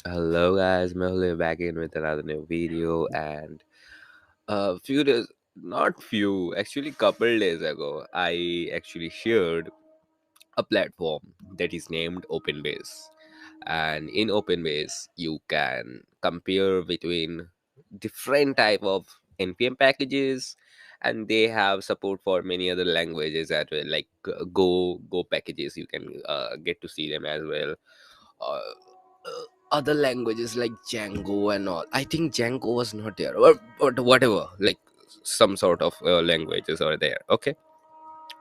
Hello guys, Mehul back in with another new video and a few days, not few, actually couple days ago, I actually shared a platform that is named OpenBase. And in OpenBase, you can compare between different type of NPM packages, and they have support for many other languages as well, like Go packages. You can get to see them as well. uh, Other languages like Django and all. I think Django was not there, but whatever. Like some sort of languages are there. Okay,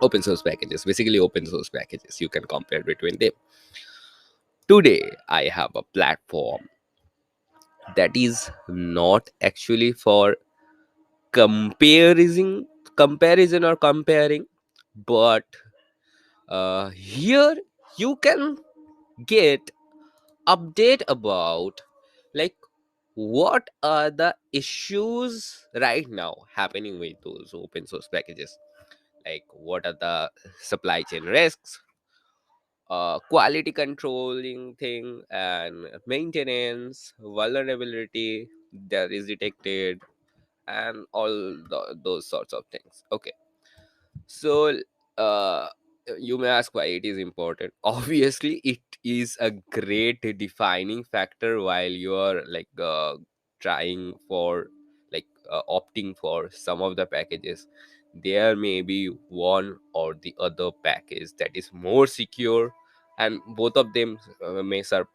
open source packages. Basically, open source packages. You can compare between them. Today, I have a platform that is not actually for comparison, comparison or comparing, but here you can get update about like what are the issues right now happening with those open source packages, like what are the supply chain risks, quality controlling thing and maintenance vulnerability that is detected, and all those sorts of things. Okay, so, uh, you may ask why it is important. Obviously, it is a great defining factor while you are like trying for opting for some of the packages. There may be one or the other package that is more secure, and both of them may serve,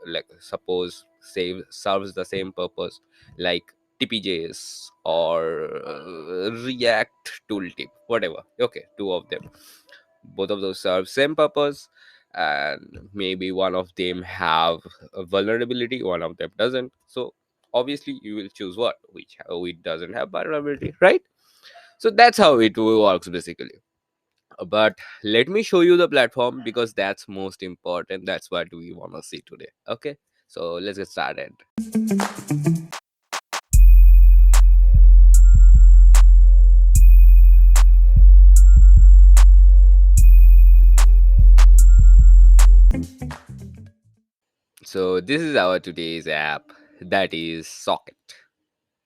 like suppose save serves the same purpose, like TPJs or React tooltip, whatever. Okay, two of them. Both of those serve same purpose, and maybe one of them have a vulnerability, one of them doesn't. So obviously, you will choose which doesn't have vulnerability, right? So that's how it works basically. But let me show you the platform because that's most important. That's what we want to see today. Okay, so let's get started. So this is our today's app, that is Socket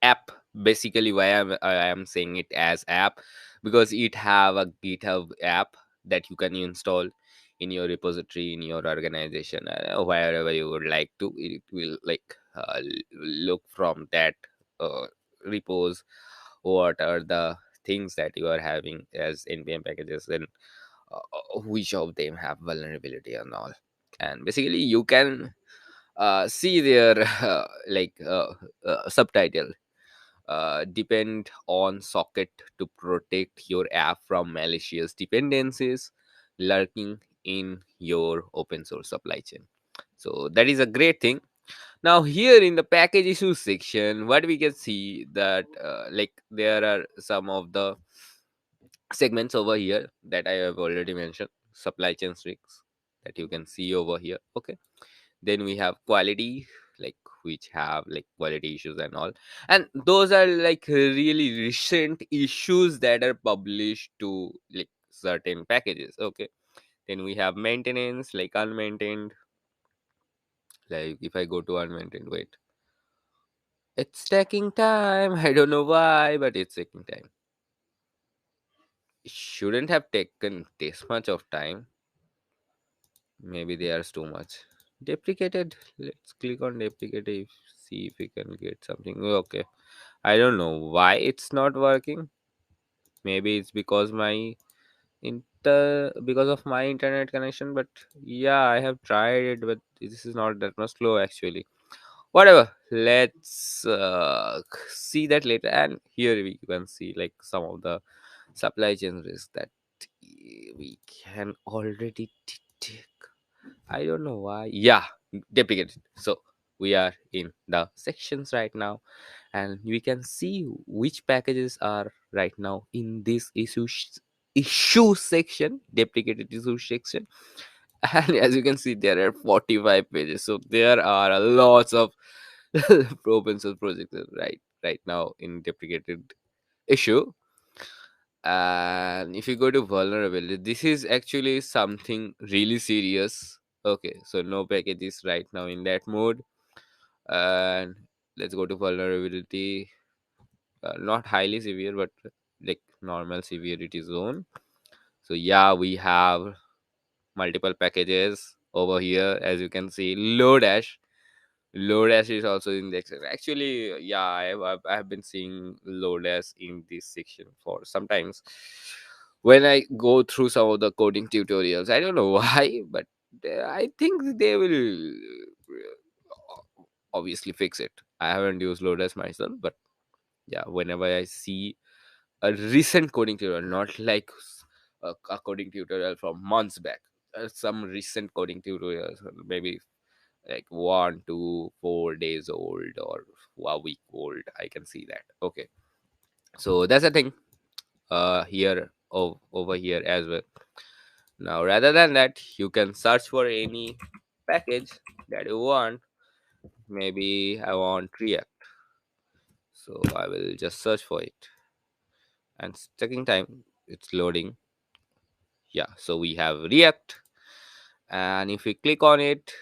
app. Basically, why I am saying it as app, because it have a GitHub app that you can install in your repository, in your organization, wherever you would like to. It will look from that uh, repos what are the things that you are having as NPM packages, and which of them have vulnerability and all. And basically, you can see their subtitle, depend on Socket to protect your app from malicious dependencies lurking in your open source supply chain. So that is a great thing. Now here in the package issues section, what we can see that there are some of the segments over here that I have already mentioned. Supply chain risks that you can see over here. Okay, then we have quality, like which have like quality issues and all, and those are like really recent issues that are published to like certain packages. Okay, then we have maintenance, like unmaintained. Like if I go to unmaintained, wait, it's taking time. I don't know why, but it's taking time. It shouldn't have taken this much of time. Maybe there's too much. Deprecated. Let's click on deprecated. See if we can get something. Okay. I don't know why it's not working. Maybe it's because of my internet connection. But yeah, I have tried it, but this is not that much slow actually. Whatever. Let's see that later. And here we can see like some of the supply chain risks that we can already detect. I don't know why. Yeah, deprecated. So we are in the sections right now, and we can see which packages are right now in this issue section, deprecated issue section. And as you can see, there are 45 pages. So there are a lots of open source projects right now in deprecated issue. And if you go to vulnerability, this is actually something really serious. Okay, so no packages right now in that mode. And let's go to vulnerability. Not highly severe, but like normal severity zone. So yeah, we have multiple packages over here, as you can see. Lodash is also in the section. Actually, yeah, I've been seeing Lodash in this section for sometimes. When I go through some of the coding tutorials, I don't know why, but I think they will obviously fix it. I haven't used Lodash myself, but yeah, whenever I see a recent coding tutorial, not like a coding tutorial from months back, some recent coding tutorials, maybe like 1 to 4 days old or a week old, I can see that. Okay, so that's the thing here over here as well. Now rather than that, you can search for any package that you want. Maybe I want React, so I will just search for it, and it's taking time, it's loading. Yeah, so we have React, and if we click on it,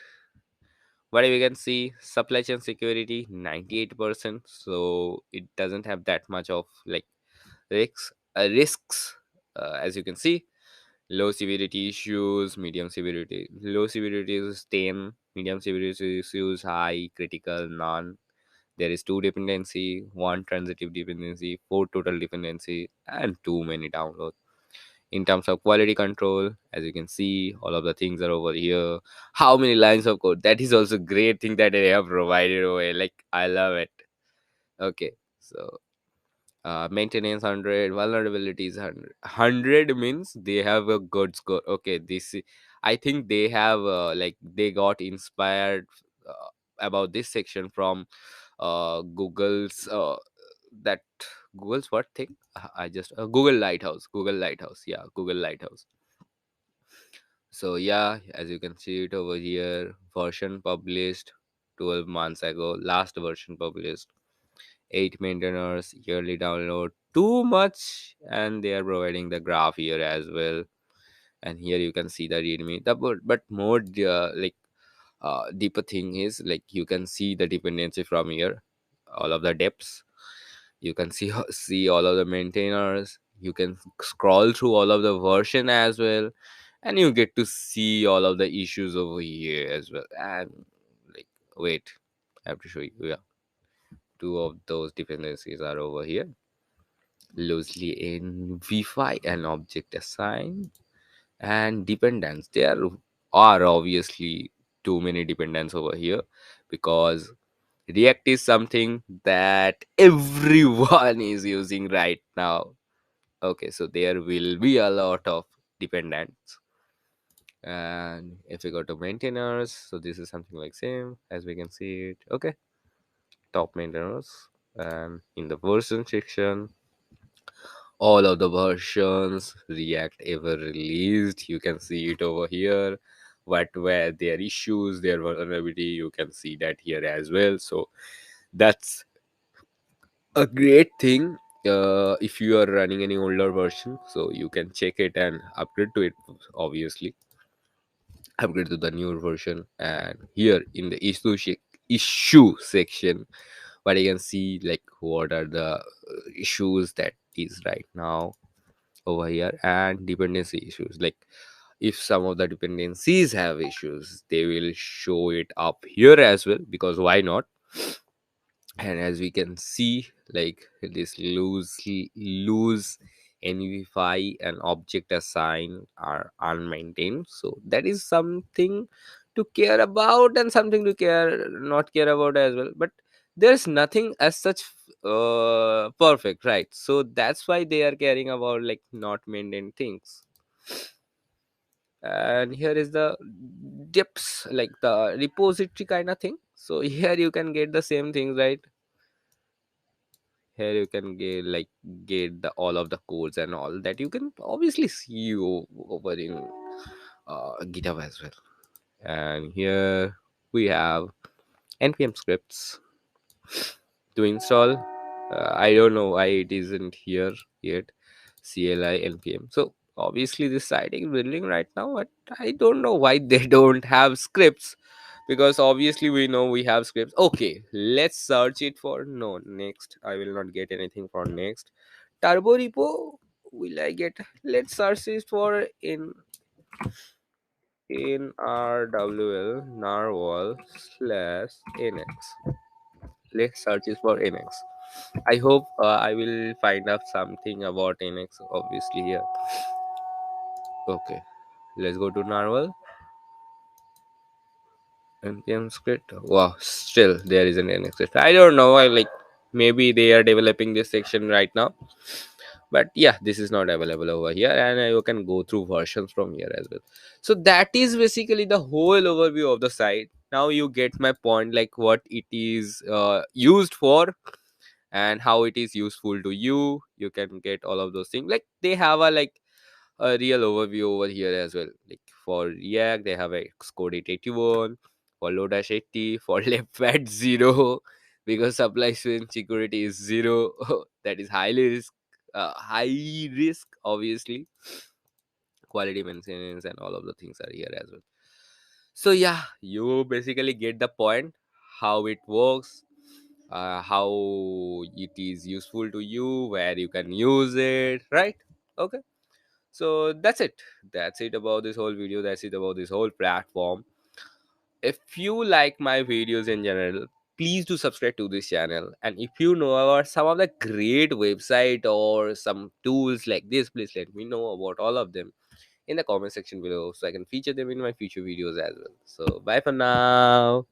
what we can see, supply chain security 98%, so it doesn't have that much of like risks, as you can see. Low severity issues, medium severity, low severity is 10, medium severity issues high, critical none. There is two dependency, one transitive dependency, four total dependency, and too many downloads. In terms of quality control, as you can see, all of the things are over here. How many lines of code, that is also great thing that they have provided over here. Like, I love it. Okay, so maintenance 100, vulnerabilities 100 means they have a good score. Okay, I think they have they got inspired about this section from Google's that Google's what thing? I just Google Lighthouse, yeah, Google Lighthouse. So yeah, as you can see it over here, version published 12 months ago, last version published, 8 maintainers, yearly download, too much, and they are providing the graph here as well. And here you can see the readme. But more deeper thing is, like, you can see the dependency from here, all of the depths. You can see see all of the maintainers. You can scroll through all of the version as well, and you get to see all of the issues over here as well. And like, wait, I have to show you. Yeah, two of those dependencies are over here, loosely in v5 and object assign and dependence. There are obviously too many dependents over here, because React is something that everyone is using right now. Okay, so there will be a lot of dependents. And if we go to maintainers, so this is something like same as we can see it. Okay, top maintainers, and in the version section, all of the versions React ever released, you can see it over here. What were their issues, their vulnerability, you can see that here as well. So that's a great thing. If you are running any older version, so you can check it and upgrade to it, obviously upgrade to the newer version. And here in the issue section, what you can see, like, what are the issues that is right now over here, and dependency issues. Like, if some of the dependencies have issues, they will show it up here as well, because why not? And as we can see, like, this loose nv5 and object assign are unmaintained, so that is something to care about, and something to care not care about as well. But there's nothing as such perfect, right? So that's why they are caring about, like, not maintained things. And here is the dips, like the repository kind of thing. So here you can get the same things, right? Here you can get the all of the codes and all that you can obviously see over in GitHub as well. And here we have npm scripts to install. I don't know why it isn't here yet. CLI npm. So Obviously this site is building right now, but I don't know why they don't have scripts, because obviously we know we have scripts. Okay, let's search it for, no, next. I will not get anything for next. Turbo repo, will I get? Let's search it for in rwl narwhal slash nx. Let's search it for nx. I hope I will find out something about nx obviously here. Okay, let's go to narwhal. NPM script. Wow, still there is an NX script. I don't know. I like, maybe they are developing this section right now. But yeah, this is not available over here, and you can go through versions from here as well. So that is basically the whole overview of the site. Now you get my point, like what it is used for and how it is useful to you. You can get all of those things. Like they have a real overview over here as well. Like for React, they have a Xcode 881, for Lodash 80, for Leopard 0, because supply chain security is 0. That is high risk, obviously. Quality maintenance and all of the things are here as well. So yeah, you basically get the point, how it works, how it is useful to you, where you can use it, right? Okay. So that's it. That's it about this whole video. That's it about this whole platform. If you like my videos in general, please do subscribe to this channel. And if you know about some of the great website or some tools like this, please let me know about all of them in the comment section below, so I can feature them in my future videos as well. So bye for now.